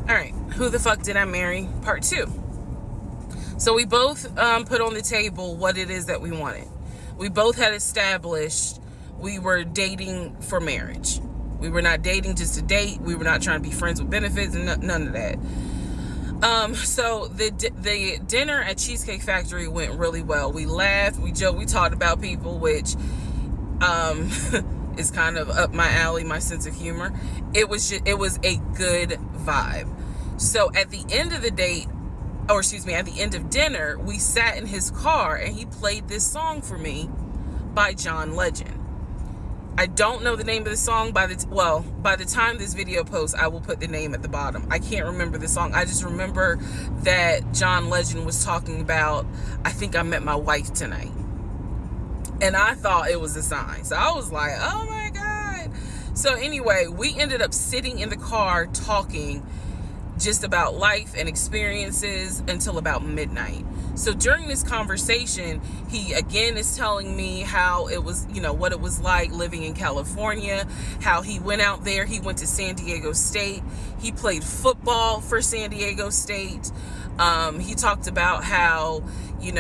All right, who the fuck did I marry? Part 2. So we both put on the table what it is that we wanted. We both had established we were dating for marriage. We were not dating just to date. We were not trying to be friends with benefits and none of that. So the dinner at Cheesecake Factory went really well. We laughed, we joked, we talked about people, which is kind of up my alley, my sense of humor. It was a good vibe. So at the end of the date, at the end of dinner, we sat in his car and he played this song for me by John Legend. I don't know the name of the song. By the time this video posts, I will put the name at the bottom. I can't remember the song. I just remember that John Legend was talking about, I think I met my wife tonight. And I thought it was a sign. So I was like, oh my God. So anyway, we ended up sitting in the car talking just about life and experiences until about midnight. So during this conversation, he again is telling me how it was, what it was like living in California, how he went out there. He went to San Diego State. He played football for San Diego State. He talked about how, he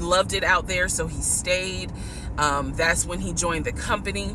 loved it out there, so he stayed. That's when he joined the company.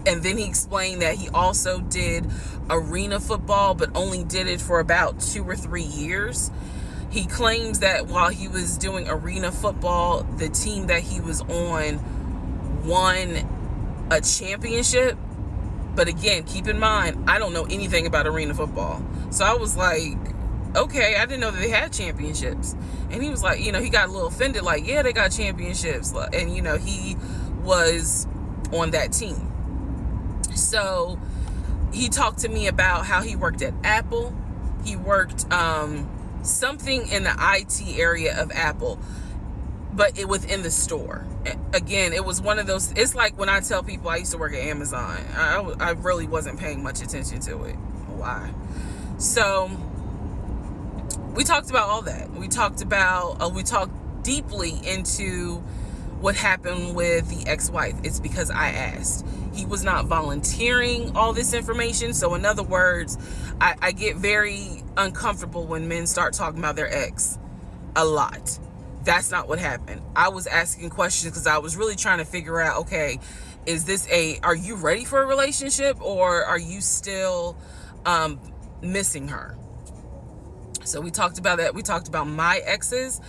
And then he explained that he also did arena football, but only did it for about 2 or 3 years. He claims that while he was doing arena football, the team that he was on won a championship. But again, keep in mind, I don't know anything about arena football. So I was like, okay, I didn't know that they had championships. And he was like, he got a little offended, like, yeah, they got championships. And, he was on that team. So he talked to me about how he worked at Apple. He worked something in the IT area of Apple, but within the store. Again, it was one of those, it's like when I tell people I used to work at Amazon. I really wasn't paying much attention to it. Why? So we talked about all that. We talked deeply into what happened with the ex-wife. It's because I asked. He was not volunteering all this information. So in other words, I get very uncomfortable when men start talking about their ex a lot. That's not what happened. I was asking questions because I was really trying to figure out, okay, are you ready for a relationship, or are you still missing her? So we talked about that. We talked about my exes.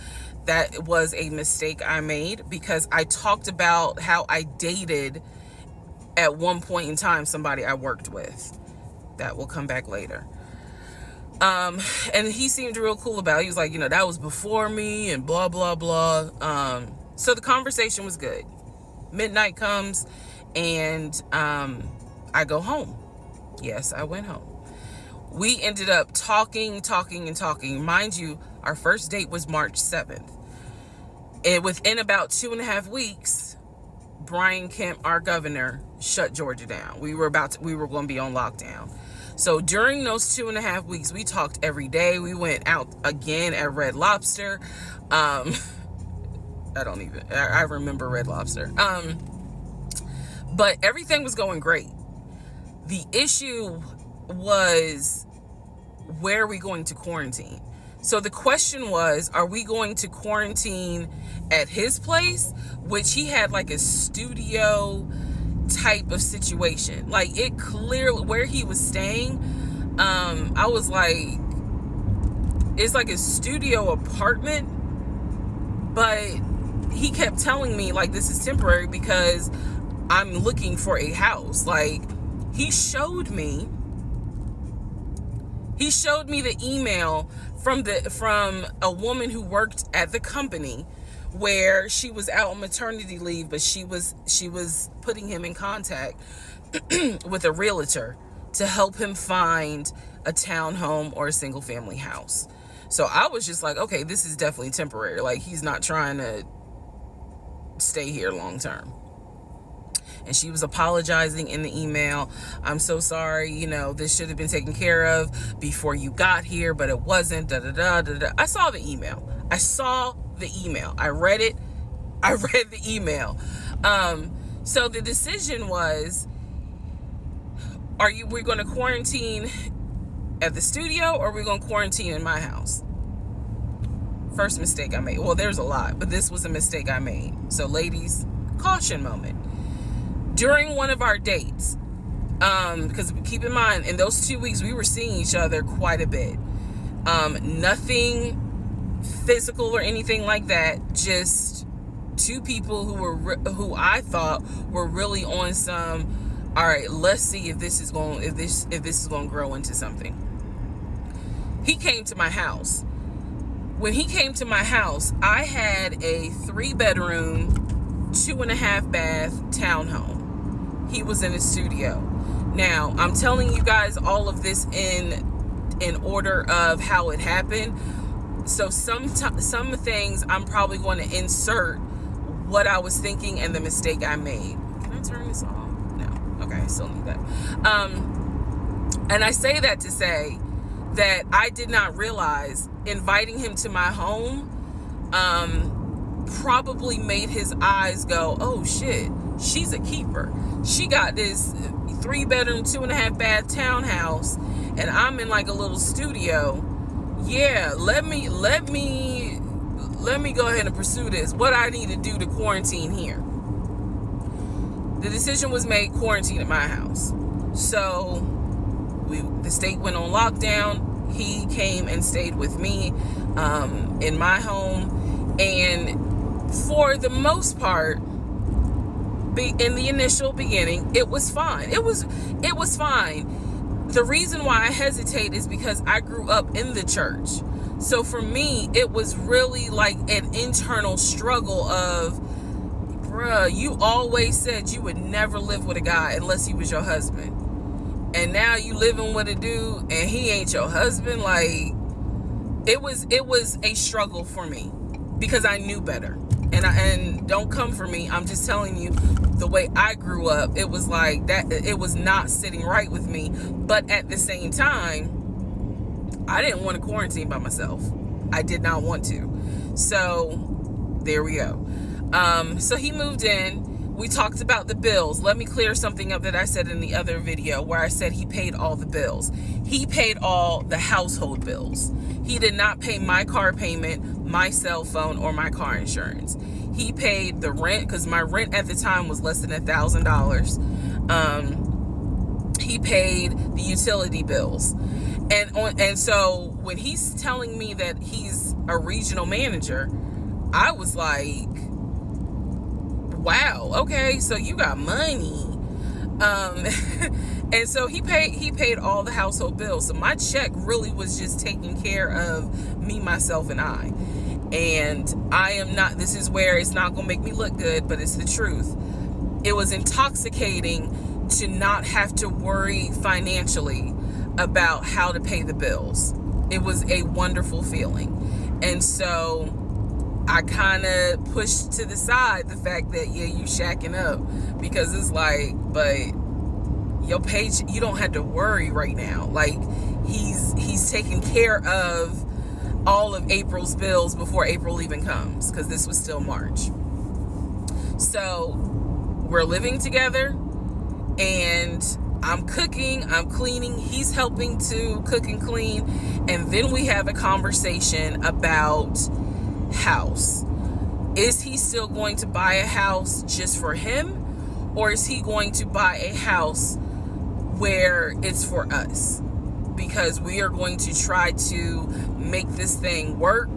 That was a mistake I made because I talked about how I dated at one point in time somebody I worked with. That will come back later. And he seemed real cool about it. He was like, that was before me and blah, blah, blah. So the conversation was good. Midnight comes and I go home. Yes, I went home. We ended up talking. Mind you, our first date was March 7th. And within about 2.5 weeks, Brian Kemp, our governor, shut Georgia down. We were going to be on lockdown. So during those 2.5 weeks, we talked every day. We went out again at Red Lobster. I remember Red Lobster. But everything was going great. The issue was, where are we going to quarantine? So the question was, are we going to quarantine at his place, which he had like a studio type of situation. Like, it clearly, where he was staying, I was like, it's like a studio apartment, but he kept telling me like, this is temporary because I'm looking for a house. Like, he showed me the email from a woman who worked at the company where she was out on maternity leave, but she was putting him in contact with a realtor to help him find a townhome or a single family house. So I was just like, okay, this is definitely temporary. Like, he's not trying to stay here long term. And she was apologizing in the email. I'm so sorry, this should have been taken care of before you got here, but it wasn't, I saw the email. I read it. I read the email. So the decision was, we're going to quarantine at the studio, or we're going to quarantine in my house? First mistake I made. Well, there's a lot, but this was a mistake I made. So ladies, caution moment. During one of our dates, because keep in mind, in those 2 weeks, we were seeing each other quite a bit. Nothing physical or anything like that. Just two people who I thought were really on some, all right, let's see if this is going to grow into something. He came to my house. When he came to my house, I had a 3-bedroom, 2.5 bath townhome. He was in a studio. Now, I'm telling you guys all of this in order of how it happened. So some things I'm probably going to insert what I was thinking and the mistake I made. Can I turn this off? No. Okay, I still need that. And I say that to say that I did not realize inviting him to my home probably made his eyes go, oh shit, she's a keeper. She got this 3-bedroom, 2.5 bath townhouse, and I'm in like a little studio. Yeah, let me go ahead and pursue this. What I need to do to quarantine here. The decision was made, quarantine at my house. So the state went on lockdown. He came and stayed with me in my home, and for the most part, in the initial beginning, it was fine. It was fine. The reason why I hesitate is because I grew up in the church. So for me, it was really like an internal struggle of, bruh, you always said you would never live with a guy unless he was your husband. And now you living with a dude and he ain't your husband. Like, it was a struggle for me because I knew better. And don't come for me. I'm just telling you the way I grew up. It was like that. It was not sitting right with me. But at the same time, I didn't want to quarantine by myself. I did not want to. So there we go. So he moved in. We talked about the bills. Let me clear something up that I said in the other video where I said he paid all the bills. He paid all the household bills. He did not pay my car payment, my cell phone, or my car insurance. He paid the rent, because my rent at the time was less than $1,000. He paid the utility bills. And so when he's telling me that he's a regional manager, I was like, wow, okay, so you got money. And so he paid all the household bills. So my check really was just taking care of me, myself, and I. And I am not, this is where it's not gonna make me look good, but it's the truth. It was intoxicating to not have to worry financially about how to pay the bills. It was a wonderful feeling. And so I kind of pushed to the side the fact that, yeah, you shacking up, because it's like, but your page, you don't have to worry right now. Like, he's taking care of all of April's bills before April even comes, because this was still March. So we're living together, and I'm cooking, I'm cleaning, he's helping to cook and clean, and then we have a conversation about house. Is he still going to buy a house just for him, or is he going to buy a house where it's for us? Because we are going to try to make this thing work,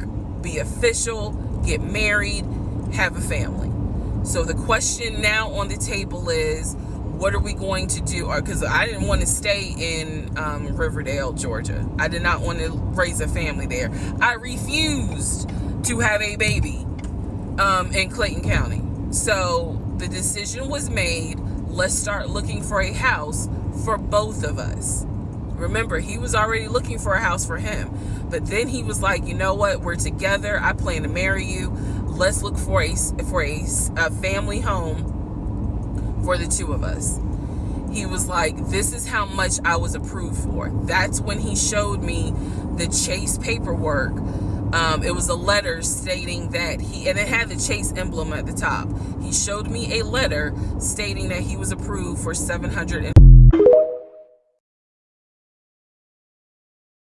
be official, get married, have a family. So the question now on the table is, what are we going to do? Because I didn't want to stay in Riverdale, Georgia. I did not want to raise a family there. I refused to have a baby in Clayton County. So the decision was made, let's start looking for a house for both of us. Remember, he was already looking for a house for him, but then he was like, you know what, we're together, I plan to marry you, let's look for a family home for the two of us. He was like, this is how much I was approved for. That's when he showed me the Chase paperwork. It was a letter stating that and it had the Chase emblem at the top. He showed me a letter stating that he was approved for $700.